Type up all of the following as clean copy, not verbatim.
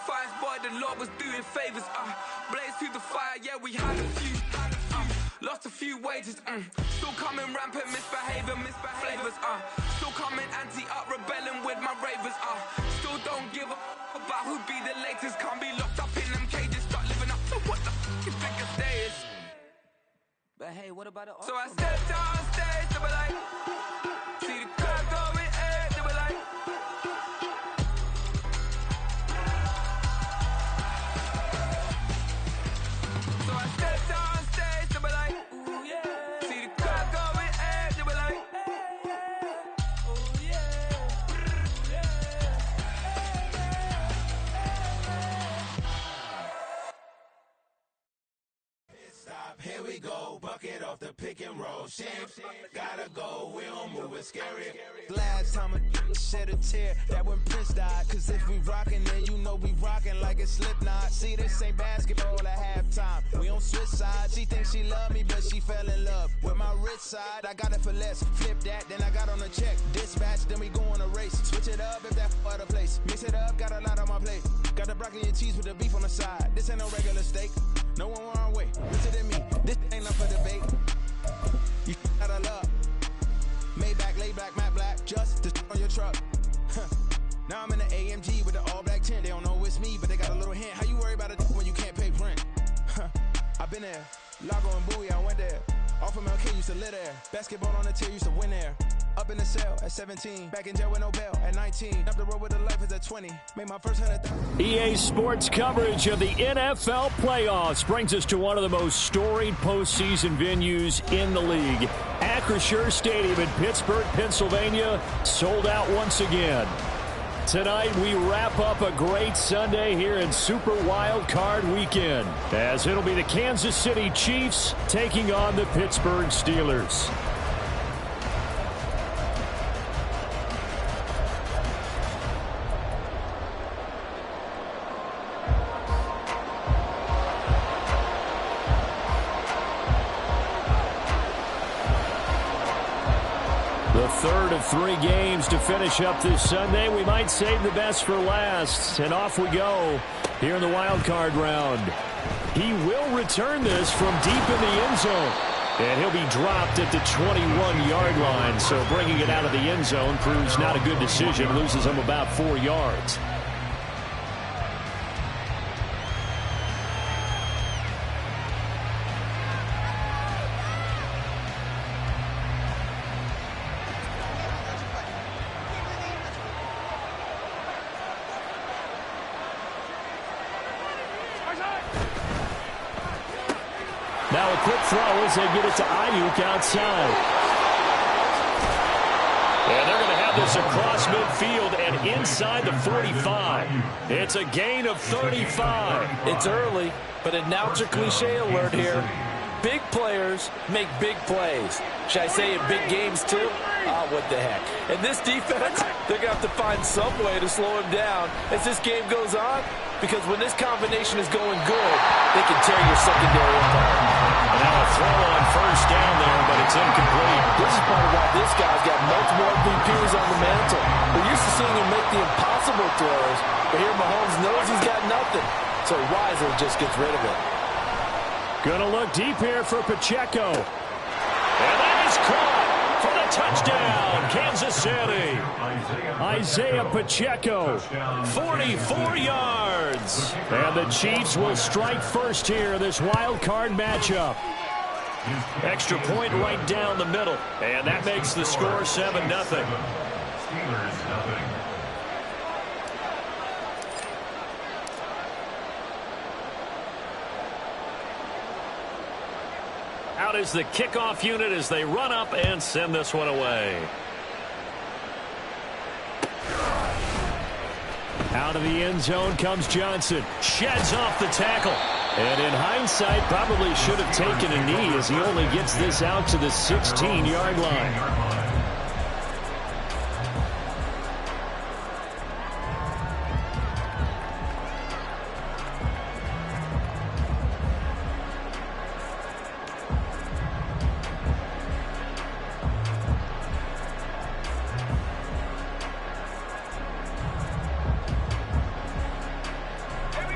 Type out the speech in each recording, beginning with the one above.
sacrifice, boy, the Lord was doing favors. Blaze through the fire, yeah, we had a few. Lost a few wages, still coming rampant, misbehaving flavors, still coming anti-up, rebelling with my ravers, still don't give a about who be the latest, can't be locked up in them cages, start living up to what the f*** you think a day is. But hey, what about it? So I stepped on stage, they were like, see the crowd going, they were like, so I stepped on stage, they were like, ooh yeah, see the crowd going, they were like, ooh yeah, Stop, here we go, bucket off the pick and roll. Shit, gotta go, we don't move, it's scary. Last time a shed a tear, that when Prince died. Cause if we rockin', then you know we rockin' like it's Slipknot. See, this ain't basketball at halftime. We on switch sides. She thinks she love me, but she fell in love with my rich side. I got it for less. Flip that, then I got on a check. Dispatch, then we go on a race. Switch it up if that other place. Mix it up, got a lot on my plate. Got the broccoli and cheese with the beef on the side. This ain't no regular steak. No one wrong way. Listen to me. This ain't up for debate. You out of love. Maybach, laid back, matte black, just to on your truck. Now I'm in the AMG with the all black tint. They don't know it's me, but they got a little hint. How you worry about it when you can't pay rent? I've been there. Lago and Bowie, I went there. Off of MLK, used to live there. Basketball on the tier, used to win there. Up in the cell at 17. Back in jail with no bail at 19. Up the road with a life is at 20. Made my first 100,000. EA Sports coverage of the NFL playoffs brings us to one of the most storied postseason venues in the league. Acrisure Stadium in Pittsburgh, Pennsylvania, sold out once again. Tonight, we wrap up a great Sunday here in Super Wildcard Weekend, as it'll be the Kansas City Chiefs taking on the Pittsburgh Steelers. The third of three games to finish up this Sunday. We might save the best for last. And off we go here in the wild card round. He will return this from deep in the end zone. And he'll be dropped at the 21-yard line. So bringing it out of the end zone proves not a good decision. Loses him about 4 yards. Now a quick throw as they get it to Ayuk outside. And they're going to have this across midfield and inside the 45. It's a gain of 35. It's early, but announcer cliche alert here. Big players make big plays. Should I say in big games too? Oh, what the heck. And this defense, they're going to have to find some way to slow him down as this game goes on, because when this combination is going good, they can tear your secondary apart. And now a throw on first down there, but it's incomplete. This is part of why this guy's got multiple MVPs on the mantle. We're used to seeing him make the impossible throws, but here Mahomes knows he's got nothing, so he wisely just gets rid of it. Gonna look deep here for Pacheco. And that is caught for the touchdown, Kansas City. Isaiah Pacheco, 44 yards. And the Chiefs will strike first here in this wild card matchup. Extra point right down the middle. And that makes the score 7-0. Out is the kickoff unit as they run up and send this one away. Out of the end zone comes Johnson. Sheds off the tackle. And in hindsight, probably should have taken a knee as he only gets this out to the 16-yard line.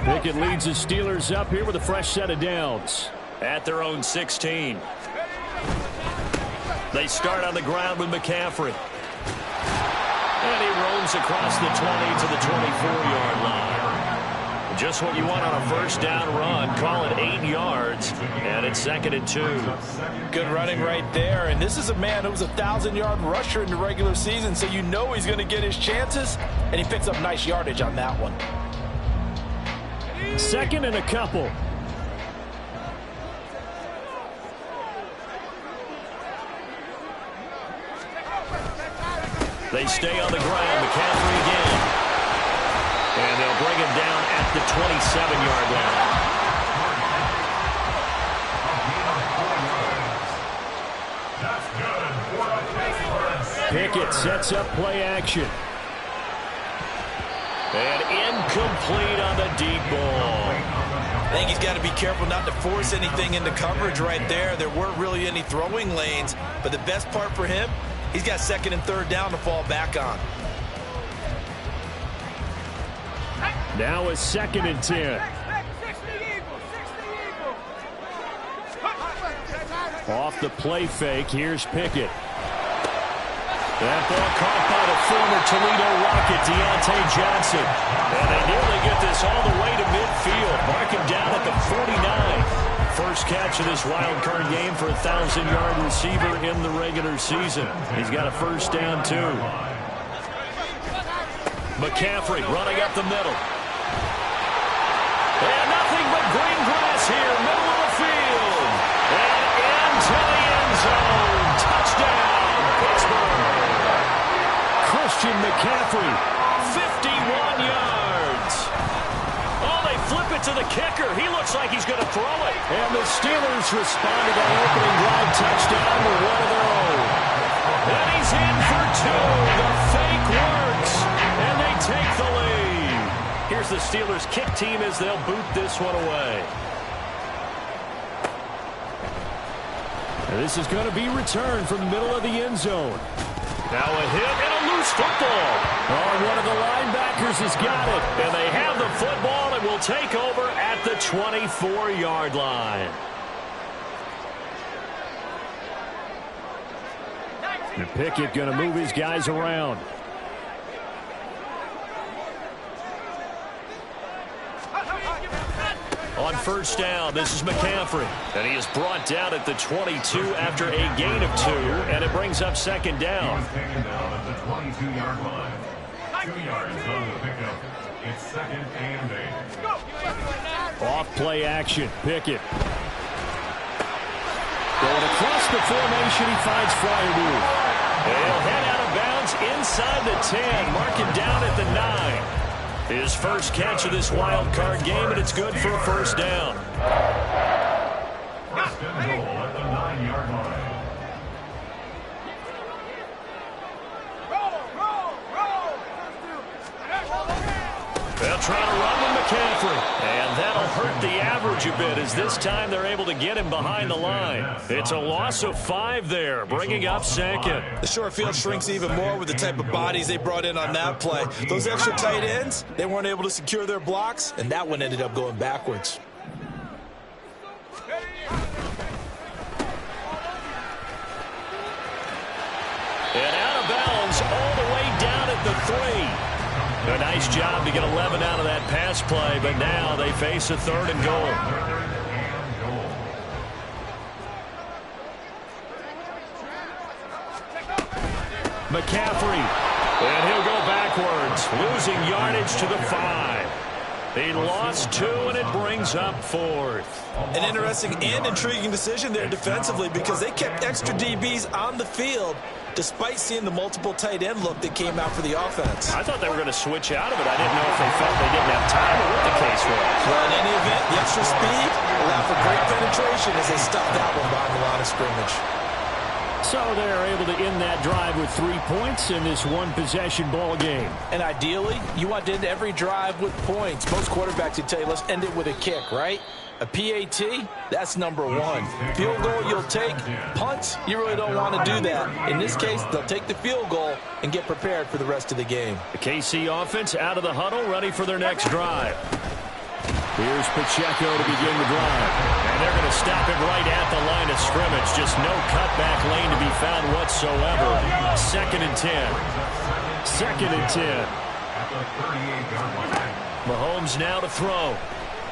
Pickett leads the Steelers up here with a fresh set of downs. At their own 16. They start on the ground with McCaffrey. And he roams across the 20 to the 24-yard line. Just what you want on a first down run. Call it 8 yards, and it's 2nd and 2. Good running right there. And this is a man who was a 1,000-yard rusher in the regular season, so you know he's going to get his chances, and he picks up nice yardage on that one. 2nd and a couple. They stay on the ground. McCaffrey again. And they'll bring him down at the 27-yard line. Pickett sets up play action. And incomplete on the deep ball. I think he's got to be careful not to force anything into coverage right there. There weren't really any throwing lanes, but the best part for him, he's got 2nd and 3rd down to fall back on. Now a 2nd and 10. Off the play fake, here's Pickett. That ball caught by the former Toledo Rocket, Deontay Johnson. And they nearly get this all the way to midfield. Mark him down at the 49. First catch of this wild card game for a 1,000-yard receiver in the regular season. He's got a first down, too. McCaffrey running up the middle. And nothing but green grass here, middle of the field. And into the end zone. Touchdown, Pittsburgh. Christian McCaffrey, 51 yards. Oh, they flip it to the kicker. He looks like he's going to throw it. And the Steelers respond to that opening drive touchdown with one of their own. And he's in for 2. The fake works. And they take the lead. Here's the Steelers kick team as they'll boot this one away. And this is going to be returned from the middle of the end zone. Now a hit and a loose football. Oh, one of the linebackers has got it. And they have the football and will take over at the 24-yard line. And Pickett going to move his guys around. On first down, this is McCaffrey. And he is brought down at the 22 after a gain of 2. And it brings up 2nd down. Taken down at the 22-yard line. 2 yards on the pickup. It's 2nd and 8. Off play action. Pickett. Going across the formation, he finds Fryermuth. He'll head out of bounds inside the 10. Mark him down at the 9. His first catch of this wild card game, and it's good for a first down. First and goal at the 9-yard line. They'll try to run with McCaffrey, and that'll hurt the average a bit as this time they're able to get him behind the line. It's a loss of 5 there, bringing up 2nd. The short field shrinks even more with the type of bodies they brought in on that play. Those extra tight ends, they weren't able to secure their blocks, and that one ended up going backwards. And out of bounds all the way down at the 3. A nice job to get 11 out of that pass play, but now they face a 3rd and goal. McCaffrey, and he'll go backwards, losing yardage to the 5. He lost 2, and it brings up 4th. An interesting and intriguing decision there defensively because they kept extra DBs on the field despite seeing the multiple tight end look that came out for the offense. I thought they were going to switch out of it. I didn't know if they felt they didn't have time or what the case was. Well, in any event, the extra speed allowed for great penetration as they stuffed that one behind the line of scrimmage. So they're able to end that drive with 3 points in this one-possession ball game. And ideally, you want to end every drive with points. Most quarterbacks would tell you, let's end it with a kick, right? A PAT, that's number 1. Field goal, you'll take. Punts, you really don't want to do that. In this case, they'll take the field goal and get prepared for the rest of the game. The KC offense out of the huddle, ready for their next drive. Here's Pacheco to begin the drive. And they're going to stop him right at the line of scrimmage. Just no cutback lane to be found whatsoever. 2nd and 10. 2nd and 10. Mahomes now to throw.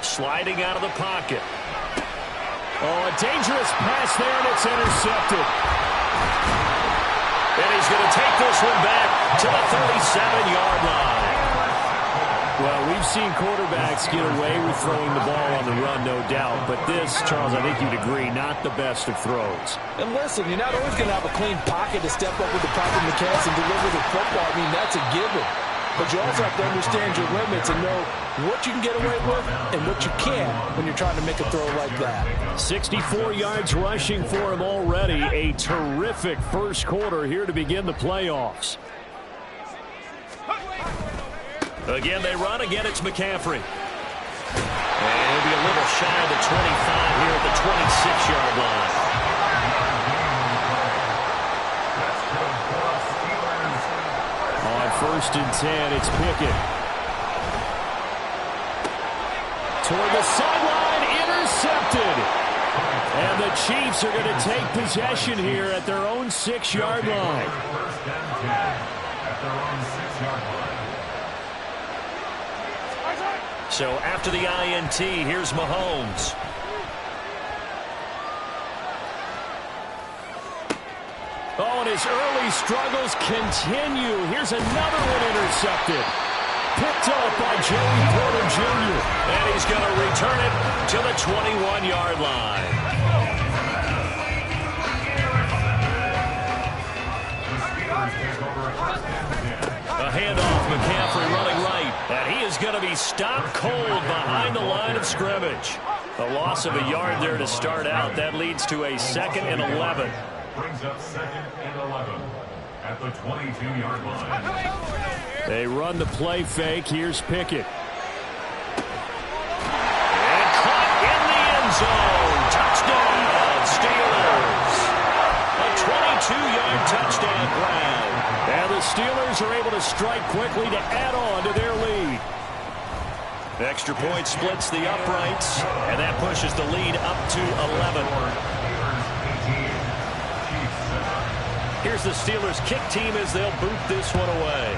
Sliding out of the pocket. Oh, a dangerous pass there, and it's intercepted. And he's going to take this one back to the 37-yard line. Well, we've seen quarterbacks get away with throwing the ball on the run, no doubt. But this, Charles, I think you'd agree, not the best of throws. And listen, you're not always going to have a clean pocket to step up with the proper mechanics and deliver the football. I mean, that's a given. But you also have to understand your limits and know what you can get away with and what you can't when you're trying to make a throw like that. 64 yards rushing for him already. A terrific first quarter here to begin the playoffs. Again, they run. Again, it's McCaffrey. And he'll be a little shy of the 25 here at the 26-yard line. On 1st and 10, it's Pickett. Toward the sideline, intercepted. And the Chiefs are going to take possession here at their own 6-yard line. First and 10 at their own 6-yard line. So after the INT, here's Mahomes. Oh, and his early struggles continue. Here's another one intercepted. Picked up by Joey Porter Jr. And he's going to return it to the 21-yard line. A handoff, McCaffrey running right. And he is going to be stopped cold behind the line of scrimmage. A loss of a yard there to start out. That leads to a 2nd and 11. Brings up 2nd and 11 at the 22-yard line. They run the play fake. Here's Pickett. And caught in the end zone. Touchdown, Steelers. A 22-yard touchdown grab. And the Steelers are able to strike quickly to add on to their lead. The extra point splits the uprights, and that pushes the lead up to 11. Here's the Steelers kick team as they'll boot this one away.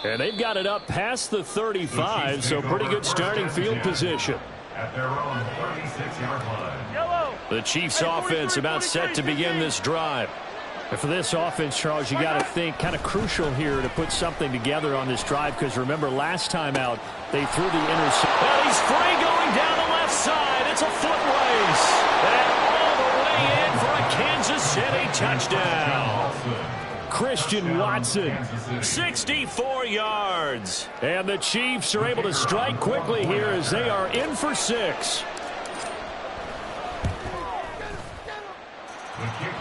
And they've got it up past the 35, so pretty good starting field position. At their own 36-yard line. The Chiefs offense about set to begin this drive. And for this offense, Charles, you got to think kind of crucial here to put something together on this drive, because remember last time out they threw the interception. Well, he's free going down the left side. It's a foot race. And all the way in for a Kansas City touchdown. Christian Watson, 64 yards. And the Chiefs are able to strike quickly here as they are in for 6.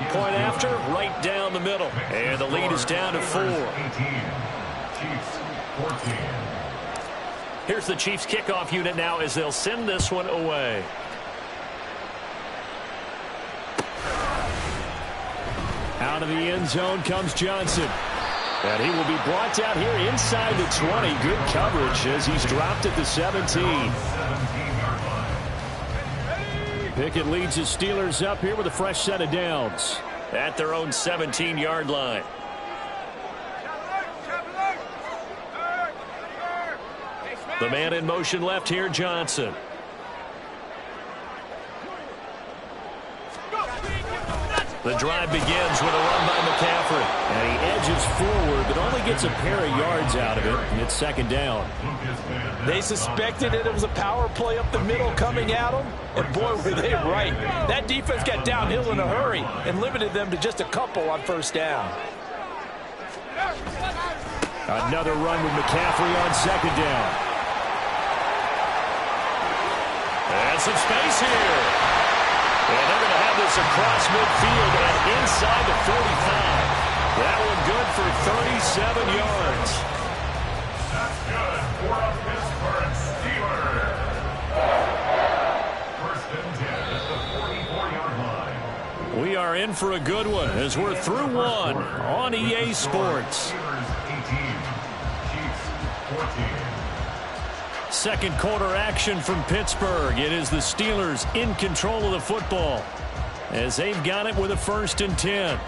Point after, right down the middle. And the lead is down to 4. 18. Chiefs 14. Here's the Chiefs kickoff unit now as they'll send this one away. Out of the end zone comes Johnson. And he will be brought down here inside the 20. Good coverage as he's dropped at the 17. Pickett leads his Steelers up here with a fresh set of downs at their own 17-yard line. The man in motion left here, Johnson. The drive begins with a run by McCaffrey. And he edges forward, but only gets a pair of yards out of it. And it's 2nd down. They suspected it was a power play up the middle coming at them. And boy, were they right. That defense got downhill in a hurry and limited them to just a couple on 1st down. Another run with McCaffrey on 2nd down. And some space here. And they're going to have this across midfield and inside the 45. That one good for 37 yards. That's good for a Pittsburgh Steelers. 1st and 10 at the 44-yard line. We are in for a good one as we're through one on EA Sports. Second quarter action from Pittsburgh. It is the Steelers in control of the football as they've got it with a 1st and 10.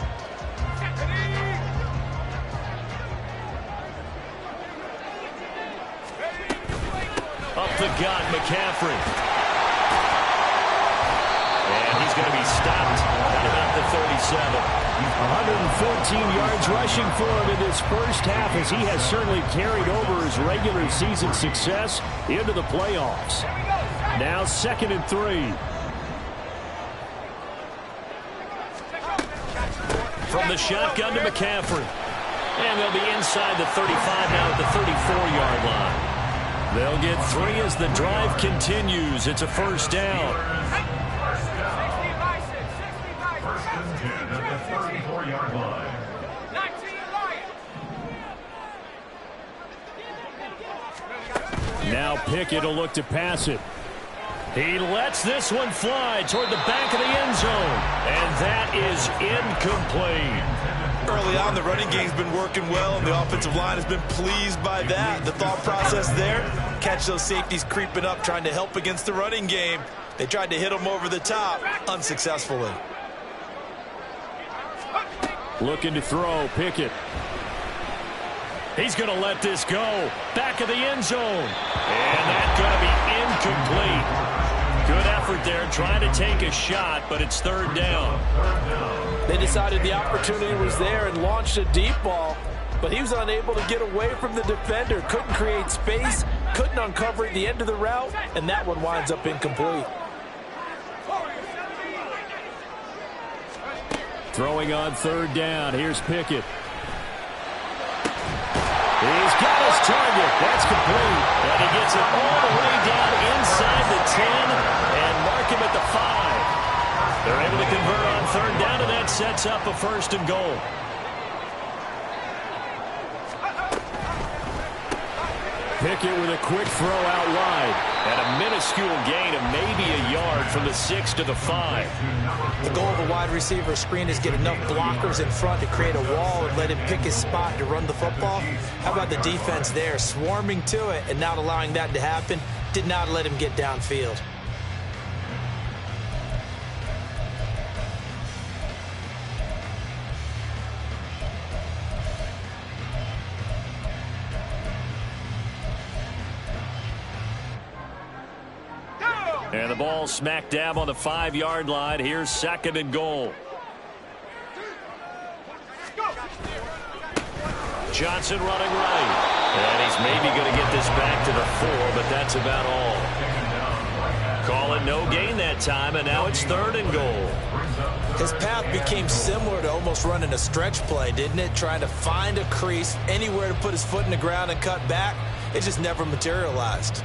Up the gut, McCaffrey. And he's going to be stopped at about the 37. 114 yards rushing for him in this first half as he has certainly carried over his regular season success into the playoffs. Now 2nd and 3. From the shotgun to McCaffrey. And they'll be inside the 35 now at the 34-yard line. They'll get 3 as the drive continues. It's a 1st down. Now Pickett will look to pass it. He lets this one fly toward the back of the end zone. And that is incomplete. Early on, the running game's been working well, and the offensive line has been pleased by that. The thought process there, catch those safeties creeping up, trying to help against the running game. They tried to hit them over the top, unsuccessfully. Looking to throw, Pickett. He's going to let this go. Back of the end zone. And that's going to be incomplete. Good effort there, trying to take a shot, but it's 3rd down. They decided the opportunity was there and launched a deep ball, but he was unable to get away from the defender. Couldn't create space, couldn't uncover the end of the route, and that one winds up incomplete. Throwing on 3rd down. Here's Pickett. He's got his target. That's complete. And he gets it all the way down inside the 10 and mark him at the 5. They're able to convert on 3rd down, and that sets up a 1st and goal. Pickett with a quick throw out wide. And a minuscule gain of maybe a yard from the 6 to the 5. The goal of a wide receiver screen is get enough blockers in front to create a wall and let him pick his spot to run the football. How about the defense there, swarming to it and not allowing that to happen? Did not let him get downfield. And the ball smack dab on the 5-yard line. Here's 2nd and goal. Johnson running right. And he's maybe going to get this back to the 4, but that's about all. Call it no gain that time, and now it's 3rd and goal. His path became similar to almost running a stretch play, didn't it? Trying to find a crease, anywhere to put his foot in the ground and cut back. It just never materialized.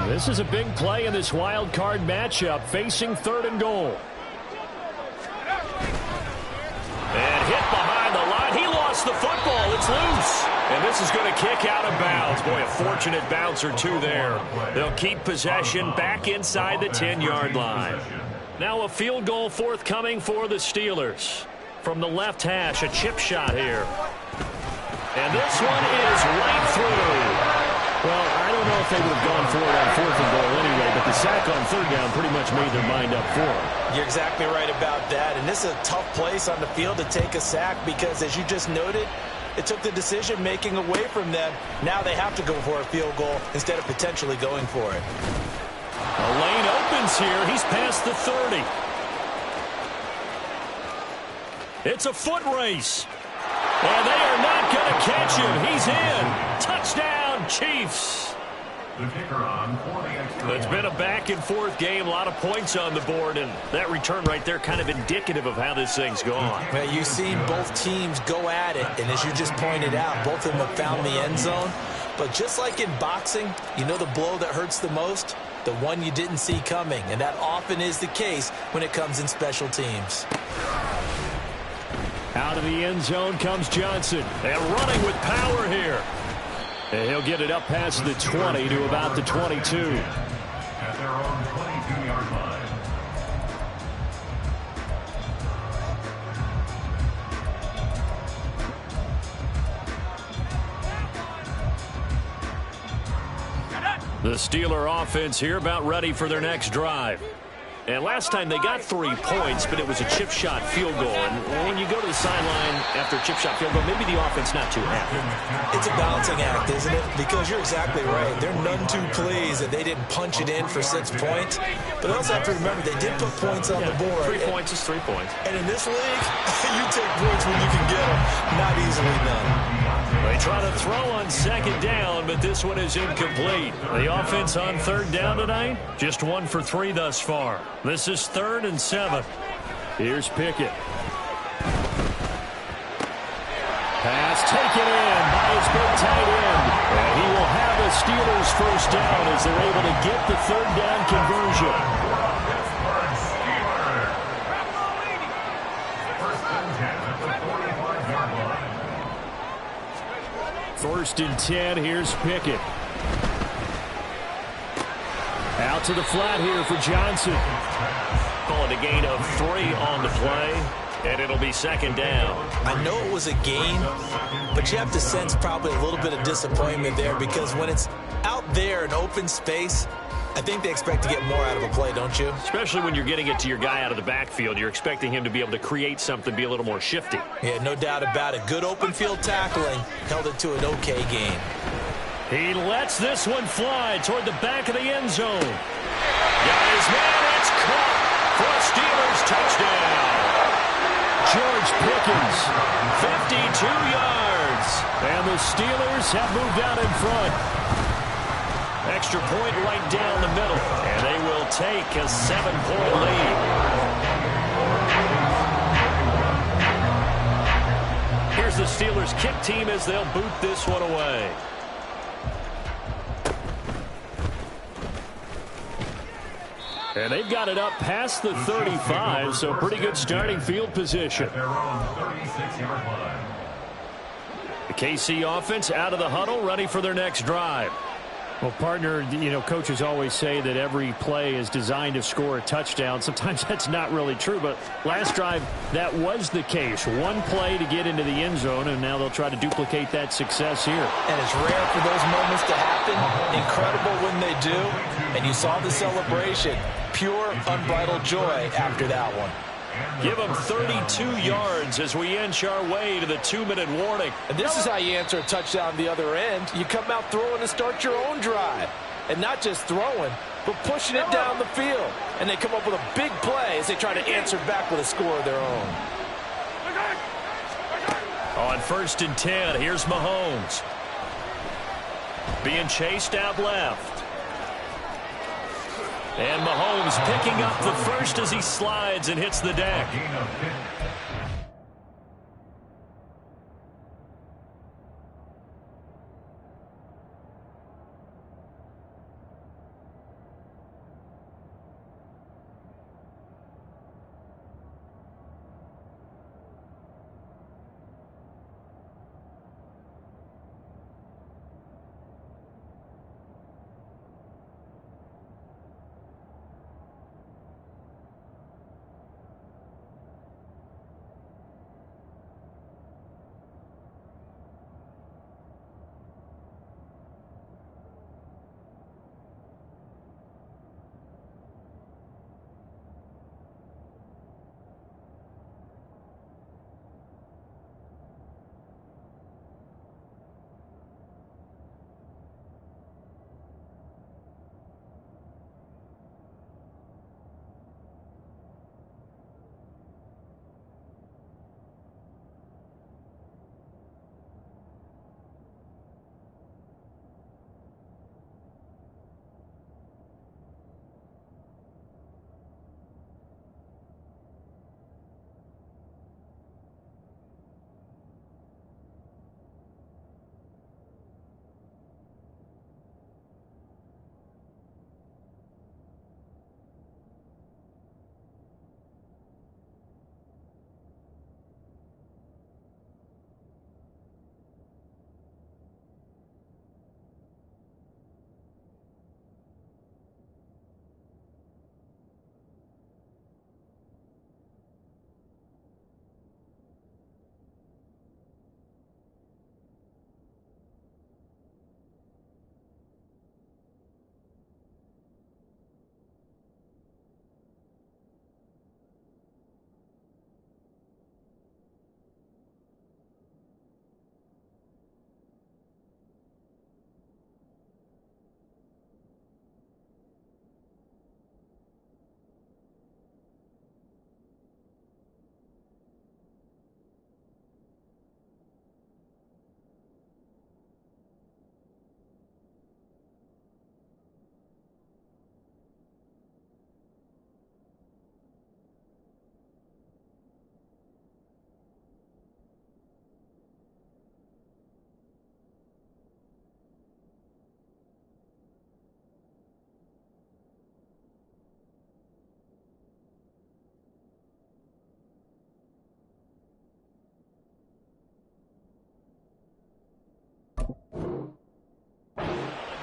This is a big play in this wild card matchup, facing 3rd and goal. And hit behind the line. He lost the football. It's loose. And this is going to kick out of bounds. Boy, a fortunate bounce or two there. They'll keep possession back inside the 10-yard line. Now a field goal forthcoming for the Steelers. From the left hash, a chip shot here. And this one is right through. Well, I don't know if they would have gone for it on 4th and goal anyway, but the sack on 3rd down pretty much made their mind up for it. You're exactly right about that, and this is a tough place on the field to take a sack because, as you just noted, it took the decision-making away from them. Now they have to go for a field goal instead of potentially going for it. A lane opens here. He's past the 30. It's a foot race. And they are not going to catch him. He's in. Touchdown, Chiefs. It's been a back-and-forth game. A lot of points on the board, and that return right there kind of indicative of how this thing's gone. Well, you've seen both teams go at it, and as you just pointed out, both of them have found the end zone. But just like in boxing, you know the blow that hurts the most? The one you didn't see coming, and that often is the case when it comes in special teams. Out of the end zone comes Johnson, and running with power here. And he'll get it up past the 20 to about the 22. At their own 22-yard line. The Steeler offense here about ready for their next drive. And last time they got 3 points, but it was a chip shot field goal. And when you go to the sideline after a chip shot field goal, maybe the offense not too happy. It's a balancing act, isn't it? Because you're exactly right. They're none too pleased that they didn't punch it in for 6 points. But they also have to remember they did put points on the board. 3 points is 3 points. And in this league, you take points when you can get them. Not easily done. They try to throw on second down, but this one is incomplete. The offense on third down tonight, just 1 for 3 thus far. This is 3rd and 7. Here's Pickett. Pass taken in by his big tight end. And he will have the Steelers first down as they're able to get the third down conversion. First and 10, here's Pickett. Out to the flat here for Johnson. Call it a gain of 3 on the play, and it'll be second down. I know it was a gain, but you have to sense probably a little bit of disappointment there because when it's out there in open space, I think they expect to get more out of a play, don't you? Especially when you're getting it to your guy out of the backfield. You're expecting him to be able to create something, be a little more shifty. Yeah, no doubt about it. Good open field tackling held it to an okay gain. He lets this one fly toward the back of the end zone. Got his man. It's caught for a Steelers touchdown. George Pickens, 52 yards. And the Steelers have moved out in front. Extra point right down the middle. And they will take a 7-point lead. Here's the Steelers kick team as they'll boot this one away. And they've got it up past the 35, so pretty good starting field position. The KC offense out of the huddle, ready for their next drive. Well, partner, coaches always say that every play is designed to score a touchdown. Sometimes that's not really true, but last drive, that was the case. One play to get into the end zone, and now they'll try to duplicate that success here. And it's rare for those moments to happen. Incredible when they do. And you saw the celebration. Pure, unbridled joy after that one. Give them 32 yards as we inch our way to the 2-minute warning. And this is how you answer a touchdown the other end. You come out throwing to start your own drive. And not just throwing, but pushing it down the field. And they come up with a big play as they try to answer back with a score of their own. On 1st and 10, here's Mahomes. Being chased out left. And Mahomes picking up the first as he slides and hits the deck.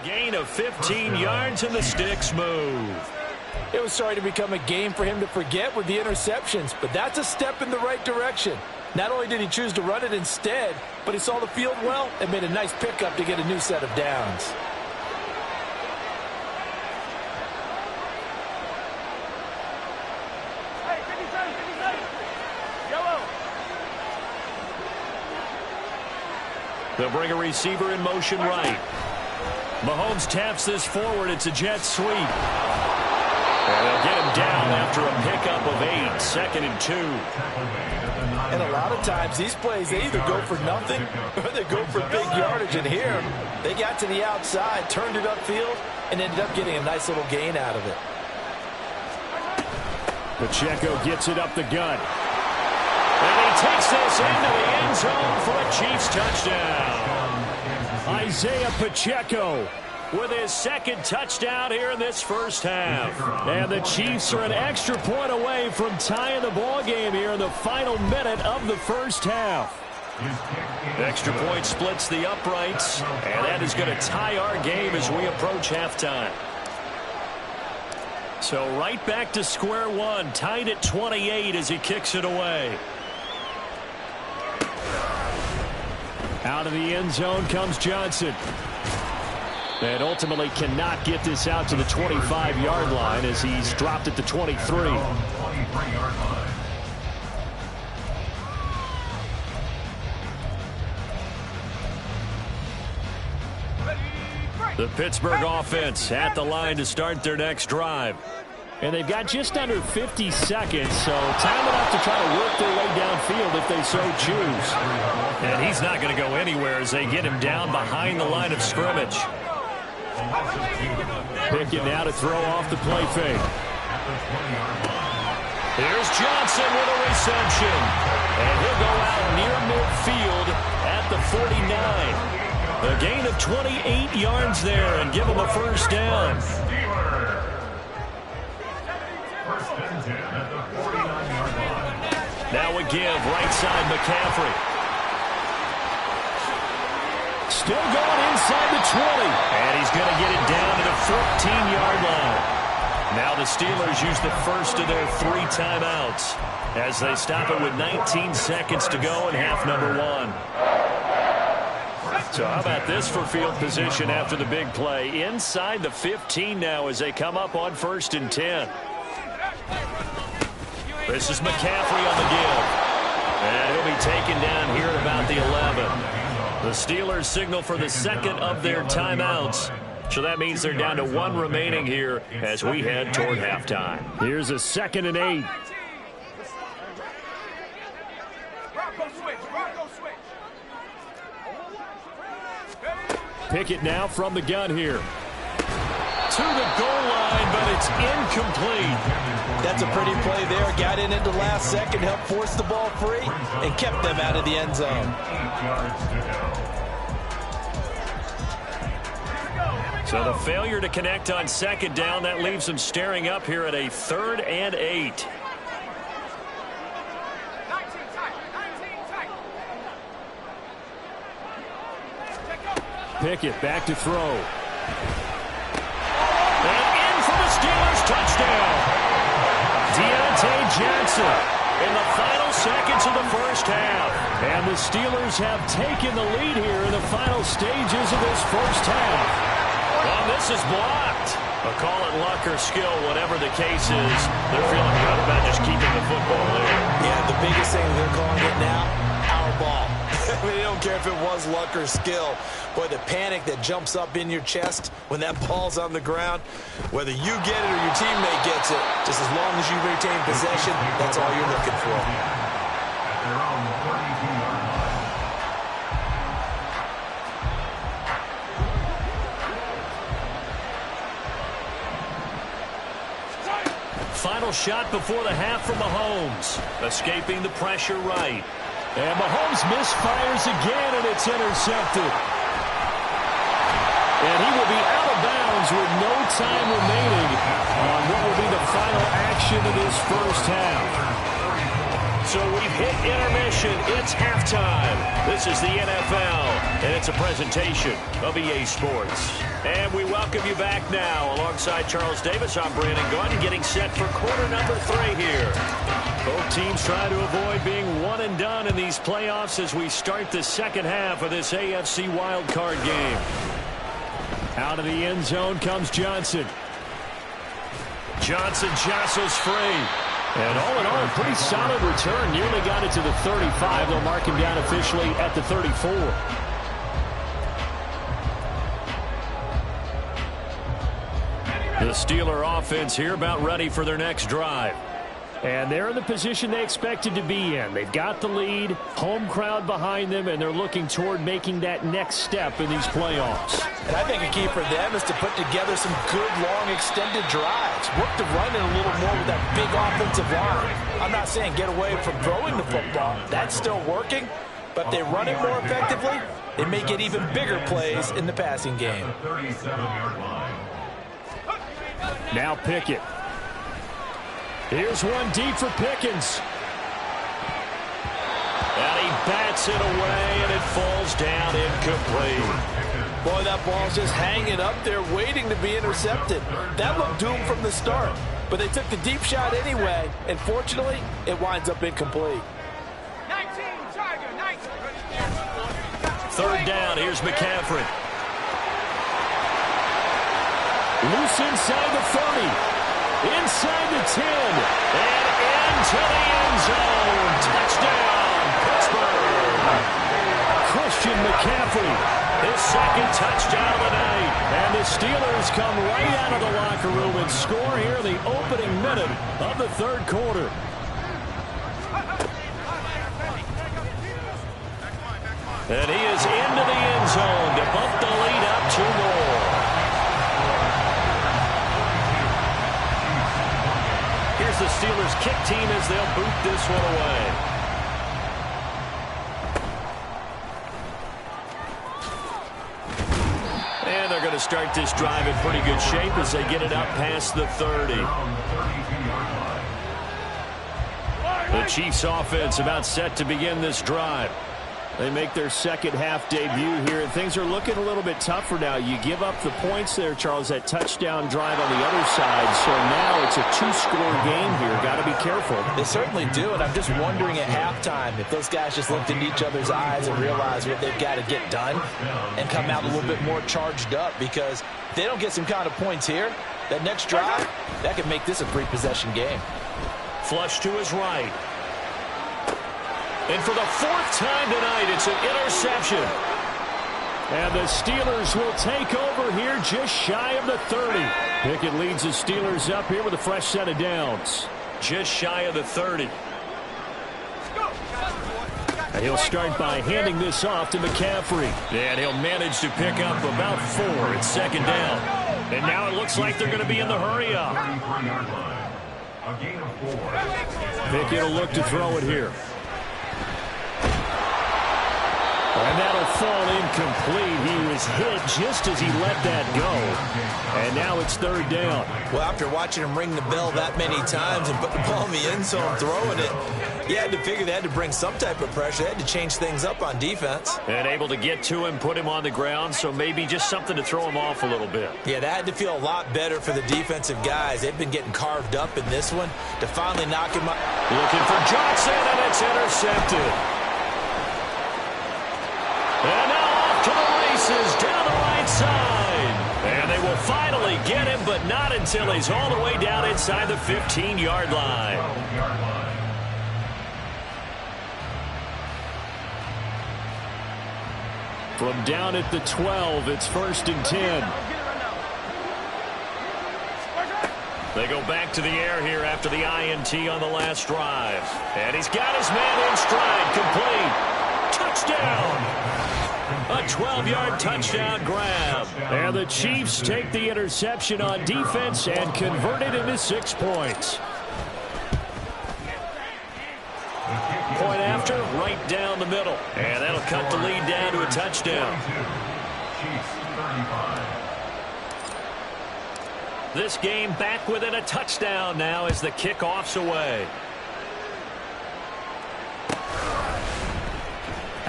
Gain of 15 yards and the sticks move. It was starting to become a game for him to forget with the interceptions, but that's a step in the right direction. Not only did he choose to run it instead, but he saw the field well and made a nice pickup to get a new set of downs. They'll bring a receiver in motion right. Mahomes taps this forward. It's a jet sweep. And they'll get him down after a pickup of 8, 2nd and 2. And a lot of times these plays, they either go for nothing or they go for big yardage. And here, they got to the outside, turned it upfield, and ended up getting a nice little gain out of it. Pacheco gets it up the gut. And he takes this into the end zone for a Chiefs touchdown. Isaiah Pacheco with his 2nd touchdown here in this first half. And the Chiefs are an extra point away from tying the ball game here in the final minute of the first half. Extra point splits the uprights, and that is going to tie our game as we approach halftime. So right back to square one, tied at 28 as he kicks it away. Out of the end zone comes Johnson. And ultimately cannot get this out to the 25-yard line as he's dropped at the 23. The Pittsburgh offense at the line to start their next drive. And they've got just under 50 seconds, so time enough to try to work their way downfield if they so choose. And he's not going to go anywhere as they get him down behind the line of scrimmage. Pickett now to throw off the play fake. Here's Johnson with a reception. And he'll go out near midfield at the 49. A gain of 28 yards there and give him a first down. Now we give right side McCaffrey. Still going inside the 20. And he's going to get it down to the 14-yard line. Now the Steelers use the first of their 3 timeouts as they stop it with 19 seconds to go in half number 1. So how about this for field position after the big play? Inside the 15 now as they come up on 1st and 10. This is McCaffrey on the give. And he'll be taken down here at about the 11. The Steelers signal for the 2nd of their timeouts. So that means they're down to 1 remaining here as we head toward halftime. Here's a 2nd and 8. Pickett now from the gun here. To the goal line, but it's incomplete. That's a pretty play there. Got in at the last second, helped force the ball free, and kept them out of the end zone. So the failure to connect on 2nd down, that leaves them staring up here at a 3rd and 8. Pickett back to throw. And in for the Steelers touchdown. Deontay Johnson in the final seconds of the first half. And the Steelers have taken the lead here in the final stages of this first half. And this is blocked. But call it luck or skill, whatever the case is, they're feeling good about just keeping the football there. Yeah, the biggest thing they're calling it now, our ball. I mean, they don't care if it was luck or skill. Boy, the panic that jumps up in your chest when that ball's on the ground, whether you get it or your teammate gets it, just as long as you retain possession, that's all you're looking for. Final shot before the half from Mahomes. Escaping the pressure right. And Mahomes misfires again, and it's intercepted. And he will be out of bounds with no time remaining on what will be the final action of this first half. So we've hit intermission. It's halftime. This is the NFL, and it's a presentation of EA Sports. And we welcome you back now. Alongside Charles Davis, I'm Brandon Gunn, getting set for quarter number 3 here. Both teams trying to avoid being one and done in these playoffs as we start the second half of this AFC Wildcard game. Out of the end zone comes Johnson. Johnson jostles free. And all in all, a pretty solid return. Nearly got it to the 35. They'll mark him down officially at the 34. The Steeler offense here about ready for their next drive. And they're in the position they expected to be in. They've got the lead, home crowd behind them, and they're looking toward making that next step in these playoffs. And I think a key for them is to put together some good, long, extended drives. Work the run in a little more with that big offensive line. I'm not saying get away from throwing the football. That's still working. But if they run it more effectively, they may get even bigger plays in the passing game. Now Pickett. Here's one deep for Pickens. And he bats it away, and it falls down incomplete. Boy, that ball's just hanging up there waiting to be intercepted. That looked doomed from the start. But they took the deep shot anyway, and fortunately, it winds up incomplete. 19, Tiger, 19. Third down, here's McCaffrey. Loose inside the 30. Inside the 10, and into the end zone. Touchdown, Pittsburgh. Christian McCaffrey, his second touchdown of the night. And the Steelers come right out of the locker room and score here in the opening minute of the third quarter. And he is into the end zone to bump the lead up 2 more. Here's the Steelers kick team as they'll boot this one away. And they're going to start this drive in pretty good shape as they get it up past the 30. The Chiefs offense about set to begin this drive. They make their second half debut here, and things are looking a little bit tougher now. You give up the points there, Charles, that touchdown drive on the other side. So now it's a 2-score game here. Got to be careful. They certainly do, and I'm just wondering at halftime if those guys just looked into each other's eyes and realized what they've got to get done and come out a little bit more charged up, because if they don't get some kind of points here, that next drive, that could make this a 3-possession game. Flush to his right. And for the 4th time tonight, it's an interception. And the Steelers will take over here just shy of the 30. Pickett leads the Steelers up here with a fresh set of downs. Just shy of the 30. And he'll start by handing this off to McCaffrey. And he'll manage to pick up about 4. It's second down. And now it looks like they're going to be in the hurry up. Pickett will look to throw it here. And that'll fall incomplete. He was hit just as he let that go. And now it's third down. Well, after watching him ring the bell that many times and put the ball in the end zone throwing it, you had to figure they had to bring some type of pressure. They had to change things up on defense. And able to get to him, put him on the ground, so maybe just something to throw him off a little bit. Yeah, that had to feel a lot better for the defensive guys. They've been getting carved up in this one to finally knock him up. Looking for Johnson, and it's intercepted. And now off to the races down the right side. And they will finally get him, but not until he's all the way down inside the 15-yard line. From down at the 12, it's 1st and 10. They go back to the air here after the INT on the last drive. And he's got his man in stride, complete. Touchdown! A 12-yard touchdown grab. And the Chiefs take the interception on defense and convert it into 6 points. Point after, right down the middle. And that'll cut the lead down to a touchdown. This game back within a touchdown now as the kickoff's away.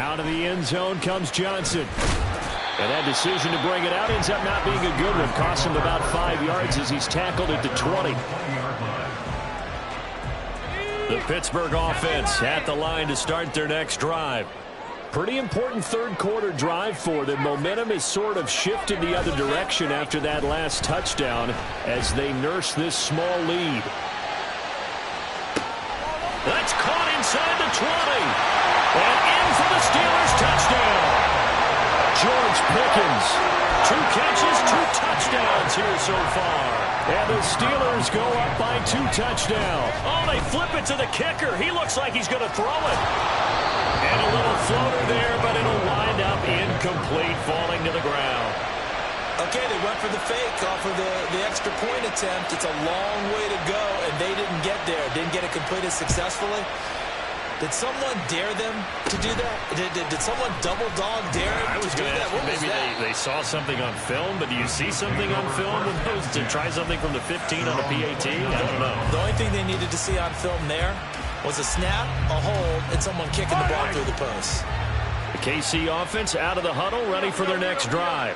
Out of the end zone comes Johnson. And that decision to bring it out ends up not being a good one. Cost him about 5 yards as he's tackled at the 20. The Pittsburgh offense at the line to start their next drive. Pretty important third quarter drive for them. Momentum has sort of shifted the other direction after that last touchdown as they nurse this small lead. That's caught inside the 20. And in for the Steelers touchdown. George Pickens, 2 catches, 2 touchdowns here so far. And the Steelers go up by 2 touchdowns. Oh, they flip it to the kicker. He looks like he's going to throw it. And a little floater there, but it'll wind up incomplete, falling to the ground. Okay, they went for the fake off of the extra point attempt. It's a long way to go, and they didn't get there. Didn't get it completed successfully. Did someone dare them to do that? Did someone double dog dare them to do that? What was maybe that? they saw something on film, but do you see something on film with those to try something from the 15 on a PAT? I don't know. The only thing they needed to see on film there was a snap, a hold, and someone kicking the ball through the post. The KC offense out of the huddle, ready for their next drive.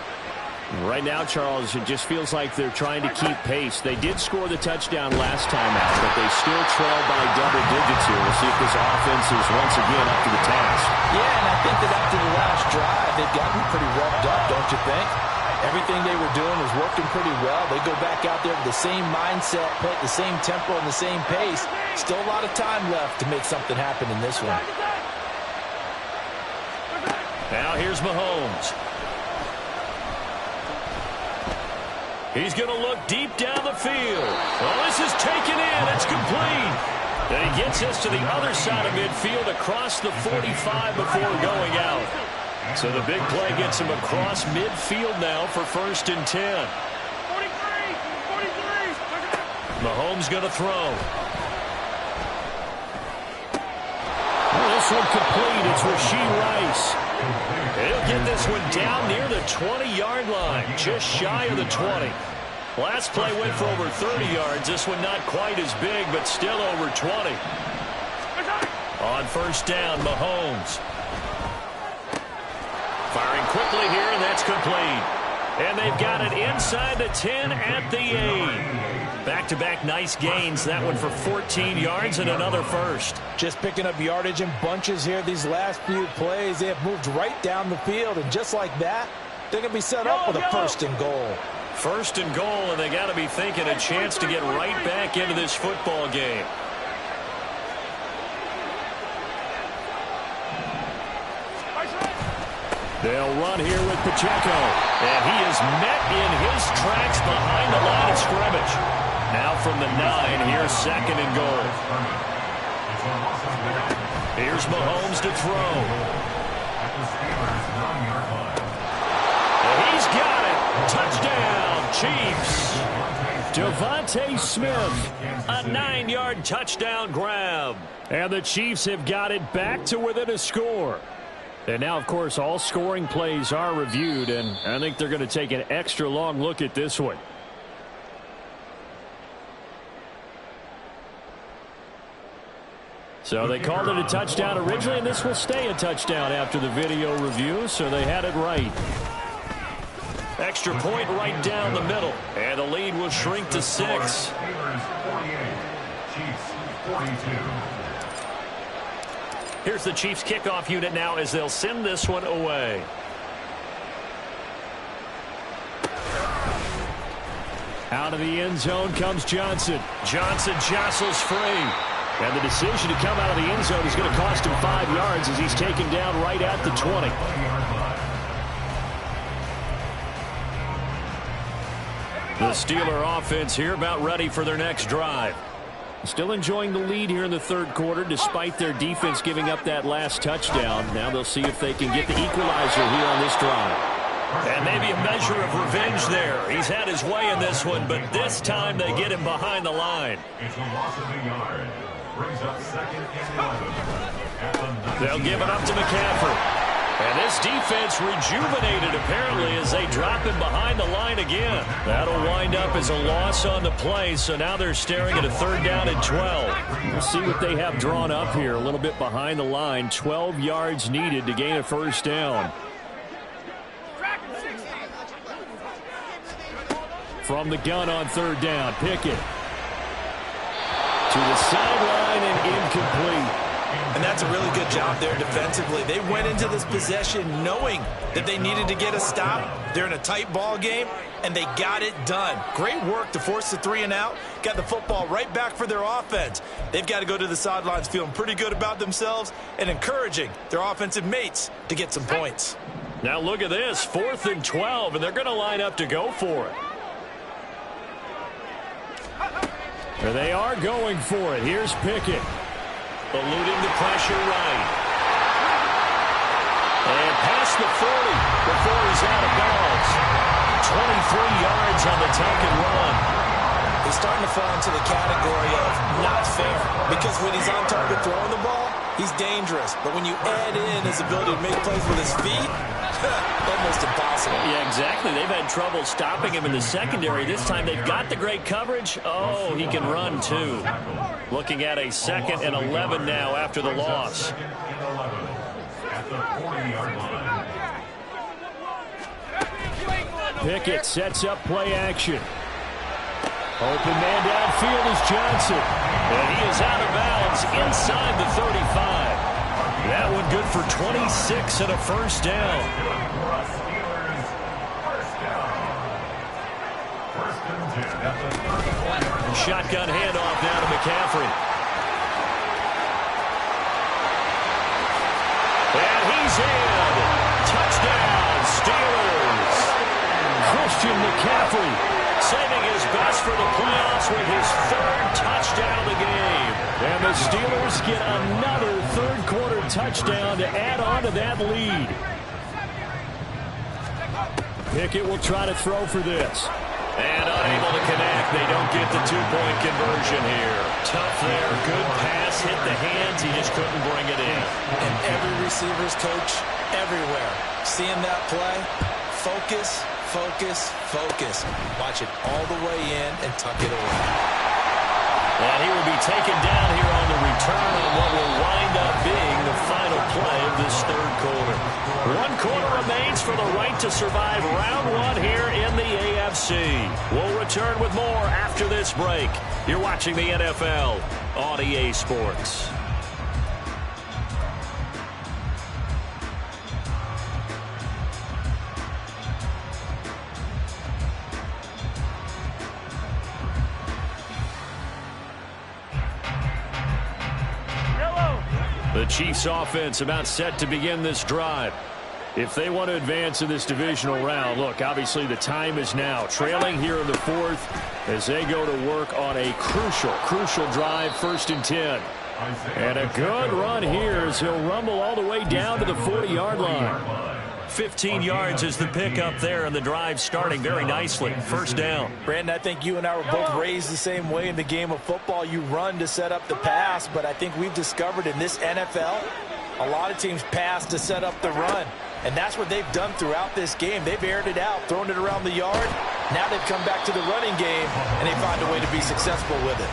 Right now, Charles, it just feels like they're trying to keep pace. They did score the touchdown last time out, but they still trail by double digits here. We'll see if this offense is once again up to the task. Yeah, and I think that after the last drive, they've gotten pretty revved up, don't you think? Everything they were doing was working pretty well. They go back out there with the same mindset, play at the same tempo and the same pace. Still a lot of time left to make something happen in this one. Now here's Mahomes. He's going to look deep down the field. Well, this is taken in. It's complete. And he gets us to the other side of midfield across the 45 before going out. So the big play gets him across midfield now for 1st and 10. 43. Mahomes going to throw. Well, this one complete. It's Rashee Rice. He'll get this one down near the 20-yard line, just shy of the 20. Last play went for over 30 yards. This one not quite as big, but still over 20. On 1st down, Mahomes. Firing quickly here, and that's complete. And they've got it inside the 10 at the 8. Back-to-back nice gains. That one for 14 yards and another first. Just picking up yardage in bunches here. These last few plays, they have moved right down the field. And just like that, they're going to be set up with a 1st and goal. 1st and goal, and they got to be thinking a chance to get right back into this football game. They'll run here with Pacheco. And he is met in his tracks behind the line of scrimmage. Now from the 9, here's 2nd and goal. Here's Mahomes to throw. And he's got it. Touchdown, Chiefs. Devontae Smith, a 9-yard touchdown grab. And the Chiefs have got it back to within a score. And now, of course, all scoring plays are reviewed, and I think they're going to take an extra long look at this one. So they called it a touchdown originally, and this will stay a touchdown after the video review, so they had it right. Extra point right down the middle, and the lead will shrink to 6. Here's the Chiefs kickoff unit now as they'll send this one away. Out of the end zone comes Johnson. Johnson jostles free. And the decision to come out of the end zone is going to cost him 5 yards as he's taken down right at the 20. The Steeler offense here about ready for their next drive. Still enjoying the lead here in the third quarter despite their defense giving up that last touchdown. Now they'll see if they can get the equalizer here on this drive. And maybe a measure of revenge there. He's had his way in this one, but this time they get him behind the line. It's a loss of a yard. Brings up 2nd and 11. They'll give it up to McCaffrey. And this defense rejuvenated, apparently, as they drop him behind the line again. That'll wind up as a loss on the play, so now they're staring at a 3rd down and 12. We'll see what they have drawn up here. A little bit behind the line. 12 yards needed to gain a 1st down. From the gun on 3rd down, Pickett. To the sideline and incomplete. And that's a really good job there defensively. They went into this possession knowing that they needed to get a stop. They're in a tight ball game, and they got it done. Great work to force the 3 and out. Got the football right back for their offense. They've got to go to the sidelines feeling pretty good about themselves and encouraging their offensive mates to get some points. Now look at this, 4th and 12, and they're going to line up to go for it. There they are going for it. Here's Pickett. Eluding the pressure right. And past the 40 before he's out of bounds. 23 yards on the tuck and run. He's starting to fall into the category of not fair, because when he's on target throwing the ball, he's dangerous. But when you add in his ability to make plays with his feet, almost impossible. Yeah, exactly. They've had trouble stopping him in the secondary. This time they've got the great coverage. Oh, he can run too. Looking at a 2nd and 11 now after the loss. Pickett sets up play action. Open man downfield is Johnson. And he is out of bounds inside the 35. That one good for 26 and a 1st down. Shotgun handoff now to McCaffrey. And he's in. Touchdown, Steelers. Christian McCaffrey saving his best for the playoffs with his 3rd touchdown of the game. And the Steelers get another 3rd quarter touchdown to add on to that lead. Pickett will try to throw for this. And unable to connect. They don't get the 2-point conversion here. Tough there. Good pass. Hit the hands. He just couldn't bring it in. And every receiver's coach everywhere, seeing that play, focus, focus, focus. Watch it all the way in and tuck it away. And he will be taken down here on the return on what will wind up being the final play of this 3rd quarter. 1 quarter remains for the right to survive round 1 here in the AFC. We'll return with more after this break. You're watching the NFL on EA Sports. The Chiefs offense about set to begin this drive. If they want to advance in this divisional round, look, obviously the time is now. Trailing here in the 4th as they go to work on a crucial drive, 1st and 10. And a good run here as he'll rumble all the way down to the 40-yard line. 15 yards is the pickup there, and the drive starting very nicely. 1st down. Brandon, I think you and I were both raised the same way in the game of football. You run to set up the pass, but I think we've discovered in this NFL, a lot of teams pass to set up the run. And that's what they've done throughout this game. They've aired it out, thrown it around the yard. Now they've come back to the running game, and they find a way to be successful with it.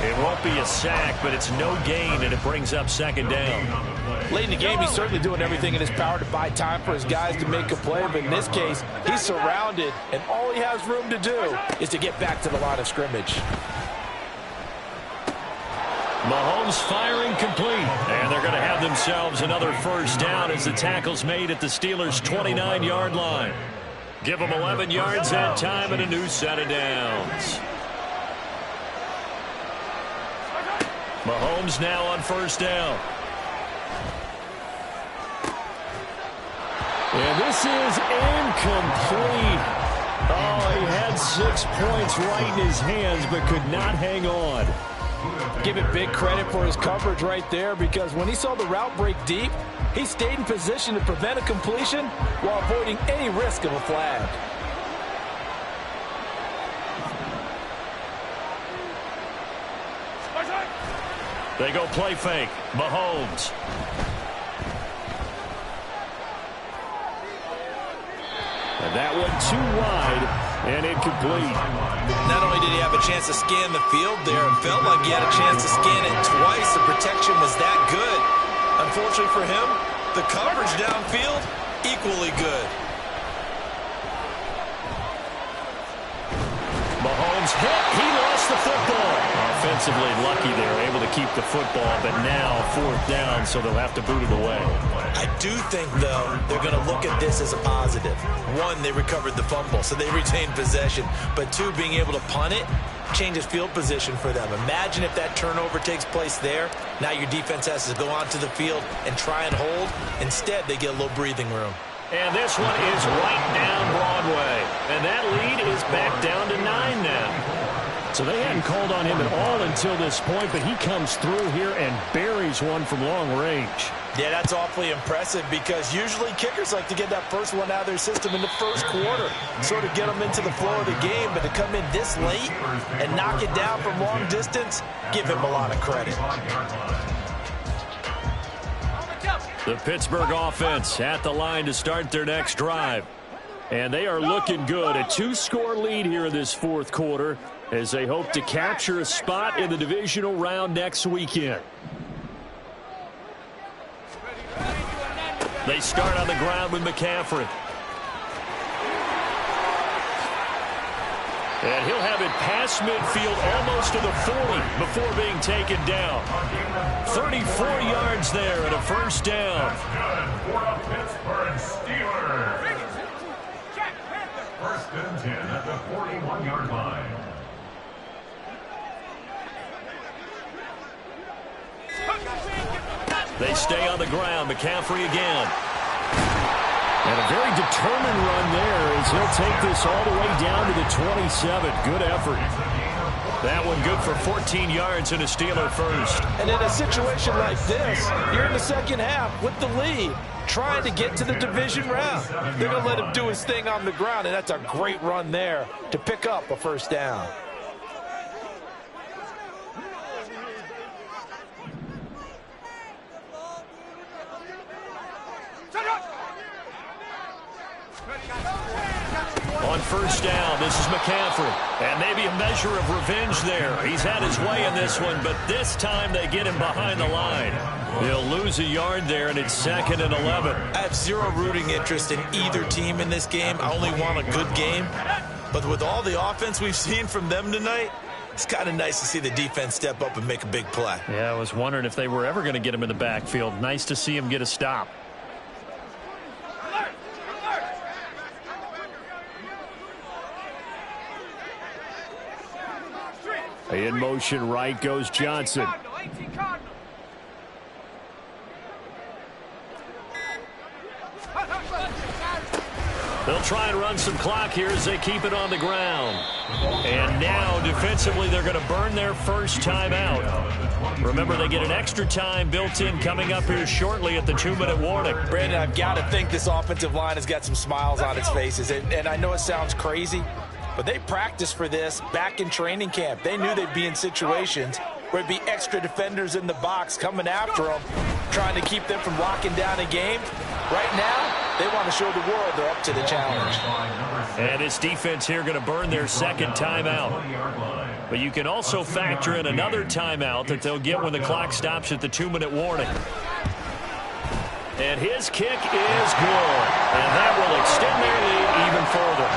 It won't be a sack, but it's no gain, and it brings up 2nd down. Late in the game, he's certainly doing everything in his power to buy time for his guys to make a play, but in this case, he's surrounded, and all he has room to do is to get back to the line of scrimmage. Mahomes firing complete, and they're going to have themselves another 1st down as the tackle's made at the Steelers' 29-yard line. Give them 11 yards that time and a new set of downs. Mahomes now on 1st down. And this is incomplete. Oh, he had 6 points right in his hands but could not hang on. Give it big credit for his coverage right there, because when he saw the route break deep, he stayed in position to prevent a completion while avoiding any risk of a flag. They go play fake. Mahomes. And that one too wide and incomplete. Not only did he have a chance to scan the field there, it felt like he had a chance to scan it twice. The protection was that good. Unfortunately for him, the coverage downfield, equally good. Mahomes hit. He lost the football. Offensively lucky they were able to keep the football, but now 4th down, so they'll have to boot it away. I do think, though, they're going to look at this as a positive. One, they recovered the fumble, so they retained possession. But two, being able to punt it changes field position for them. Imagine if that turnover takes place there. Now your defense has to go onto the field and try and hold. Instead, they get a little breathing room. And this one is right down Broadway. And that lead is back down to 9 now. So they hadn't called on him at all until this point, but he comes through here and buries one from long range. Yeah, that's awfully impressive because usually kickers like to get that first one out of their system in the first quarter, sort of get them into the flow of the game, but to come in this late and knock it down from long distance, give him a lot of credit. The Pittsburgh offense at the line to start their next drive. And they are looking good. A 2-score lead here in this 4th quarter as they hope to capture a spot in the divisional round next weekend. They start on the ground with McCaffrey. And he'll have it past midfield almost to the 40 before being taken down. 34 yards there and a first down. For the Pittsburgh Steelers. 1st and 10 at the 41-yard line. They stay on the ground. McCaffrey again. And a very determined run there as he'll take this all the way down to the 27. Good effort. That one good for 14 yards and a Steeler first. And in a situation like this, you're in the second half with the lead, trying to get to the division round. They're going to let him do his thing on the ground, and that's a great run there to pick up a first down. On first down, this is McCaffrey. And maybe a measure of revenge there. He's had his way in this one, but this time they get him behind the line. They'll lose a yard there, and it's 2nd and 11. I have zero rooting interest in either team in this game. I only want a good game. But with all the offense we've seen from them tonight, it's kind of nice to see the defense step up and make a big play. Yeah, I was wondering if they were ever going to get him in the backfield. Nice to see him get a stop. In motion right goes Johnson. They'll try and run some clock here as they keep it on the ground. And now defensively they're going to burn their first timeout. Remember, they get an extra time built in coming up here shortly at the 2-minute warning. Brandon, I've got to think this offensive line has got some smiles on its faces. And I know it sounds crazy, but they practiced for this back in training camp. They knew they'd be in situations where it'd be extra defenders in the box coming after them, trying to keep them from locking down a game. Right now, they want to show the world they're up to the challenge. And this defense here going to burn their second timeout. But you can also factor in another timeout that they'll get when the clock stops at the 2-minute warning. And his kick is good. And that will extend their lead even further.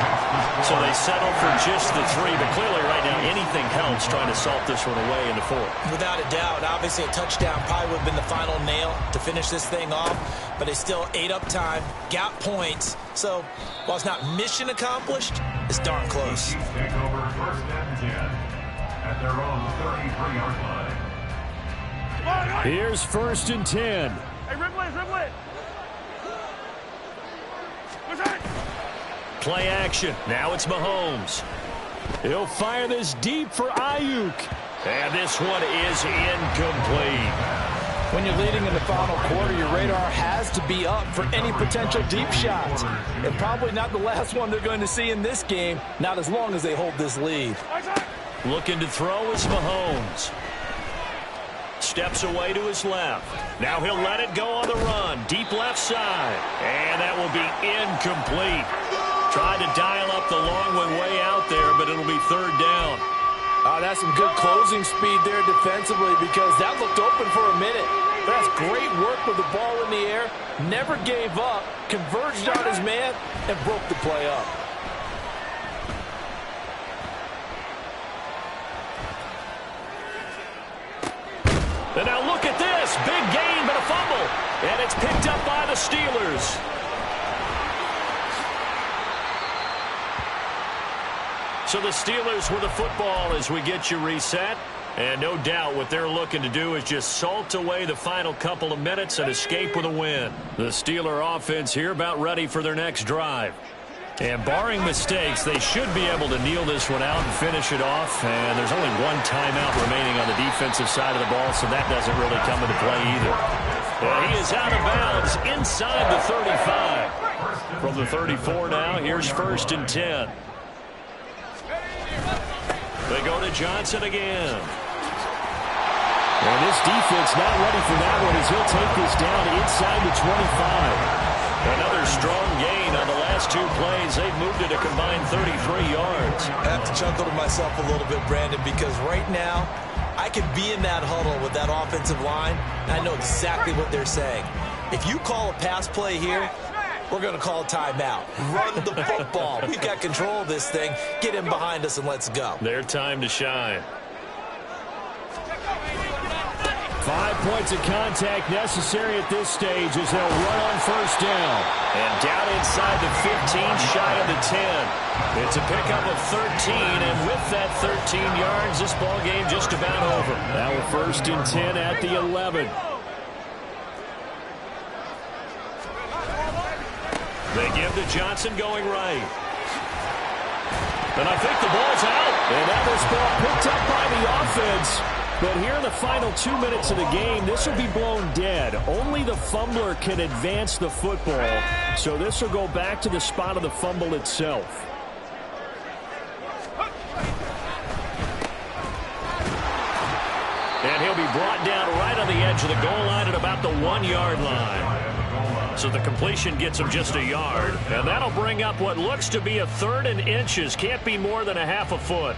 So they settle for just the 3. But clearly right now anything helps trying to salt this one away in the 4th. Without a doubt. Obviously a touchdown probably would have been the final nail to finish this thing off. But they still ate up time, got points. So while it's not mission accomplished, it's darn close. Take over 1st and 10 at their own 33-yard line. Here's 1st and 10. Hey, dribble it. Play action. Now it's Mahomes. He'll fire this deep for Ayuk. And this one is incomplete. When you're leading in the final quarter, your radar has to be up for any potential deep shots. And probably not the last one they're going to see in this game, not as long as they hold this lead. Looking to throw is Mahomes. Steps away to his left. Now he'll let it go on the run. Deep left side. And that will be incomplete. Tried to dial up the long one way out there, but it'll be third down. That's some good closing speed there defensively because that looked open for a minute. That's great work with the ball in the air. Never gave up, converged on his man, and broke the play up. And now look at this. Big gain, but a fumble. And it's picked up by the Steelers. So the Steelers with the football as we get you reset. And no doubt what they're looking to do is just salt away the final couple of minutes and escape with a win. The Steeler offense here about ready for their next drive. And barring mistakes, they should be able to kneel this one out and finish it off. And there's only one timeout remaining on the defensive side of the ball, so that doesn't really come into play either. And he is out of bounds inside the 35. From the 34 now, here's 1st and 10. They go to Johnson again. And this defense not ready for that one as he'll take this down inside the 25. Another strong gain on the last 2 plays. They've moved it a combined 33 yards. I have to chuckle to myself a little bit, Brandon, because right now I could be in that huddle with that offensive line, and I know exactly what they're saying. If you call a pass play here, we're going to call a timeout. Run the football. We've got control of this thing. Get him behind us and let's go. Their time to shine. 5 points of contact necessary at this stage as they'll run on 1st down. And down inside the 15, shy of the 10. It's a pickup of 13, and with that 13 yards, this ball game just about over. Now a 1st and 10 at the 11. They give to Johnson going right. And I think the ball's out. And that was ball picked up by the offense. But here in the final 2 minutes of the game, this will be blown dead. Only the fumbler can advance the football. So this will go back to the spot of the fumble itself. And he'll be brought down right on the edge of the goal line at about the 1-yard line. So the completion gets him just a yard. And that'll bring up what looks to be a 3rd and inches. Can't be more than a half a foot.